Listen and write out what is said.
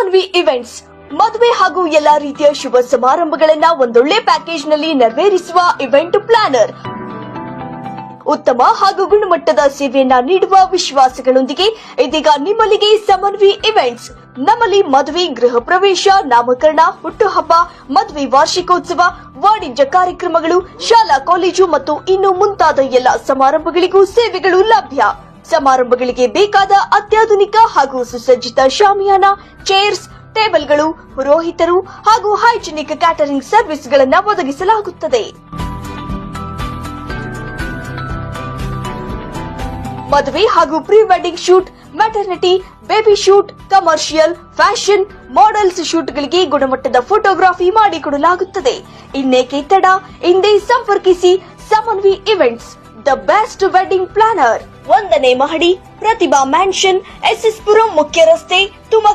Samanvi events ಮದುವೆ ಹಾಗೂ ಎಲ್ಲಾ ರೀತಿಯ ಶುಭ ಸಮಾರಂಭಗಳನ್ನ ಒಂದೊಳ್ಳೆ ಪ್ಯಾಕೇಜ್ ನಲ್ಲಿ ನೆರವೇರಿಸುವ ಇವೆಂಟ್ ಪ್ಲಾನರ್. ಉತ್ತಮ ಹಾಗೂ ಗುಣಮಟ್ಟದ ಸೇವೆಯನ್ನ ನೀಡುವ ವಿಶ್ವಾಸಗಳೊಂದಿಗೆ ಇದೀಗ ನಿಮ್ಮಲ್ಲಿಗೆ ಸಮನ್ವಿ ಇವೆಂಟ್ಸ್. ನಮ್ಮಲ್ಲಿ ಮದುವೆ, ಗೃಹ ಪ್ರವೇಶ, ನಾಮಕರಣ, ಹುಟ್ಟುಹಬ್ಬ, ಮದುವೆ ವಾರ್ಷಿಕೋತ್ಸವ, ವಾಣಿಜ್ಯ ಕಾರ್ಯಕ್ರಮಗಳು, ಶಾಲಾ ಕಾಲೇಜು ಮತ್ತು ಇನ್ನು ಮುಂತಾದ ಎಲ್ಲ ಸಮಾರಂಭಗಳಿಗೂ ಸೇವೆಗಳು ಲಭ್ಯ. ಸಮಾರಂಭಗಳಿಗೆ ಬೇಕಾದ ಅತ್ಯಾಧುನಿಕ ಹಾಗೂ ಸುಸಜ್ಜಿತ ಶಾಮಿಯಾನ, ಚೇರ್ಸ್, ಟೇಬಲ್ಗಳು, ಪುರೋಹಿತರು ಹಾಗೂ ಹೈಜಿನಿಕ್ ಕ್ಯಾಟರಿಂಗ್ ಸರ್ವಿಸ್ಗಳನ್ನು ಒದಗಿಸಲಾಗುತ್ತದೆ. ಮದುವೆ ಹಾಗೂ pre wedding shoot, maternity, baby shoot, commercial, fashion, models ಶೂಟ್ಗಳಿಗೆ ಗುಣಮಟ್ಟದ ಫೋಟೋಗ್ರಫಿ ಮಾಡಿಕೊಡಲಾಗುತ್ತದೆ. ಇನ್ನೇಕೆ ತಡ, ಹಿಂದೆ ಸಂಪರ್ಕಿಸಿ Samanvi events, the best wedding planner. 1ನೇ ಮಹಡಿ, ಪ್ರತಿಭಾ ಮ್ಯಾನ್ಷನ್, ಎಸ್ಎಸ್ ಪುರಂ ಮುಖ್ಯ ರಸ್ತೆ, ತುಮಕೂರು.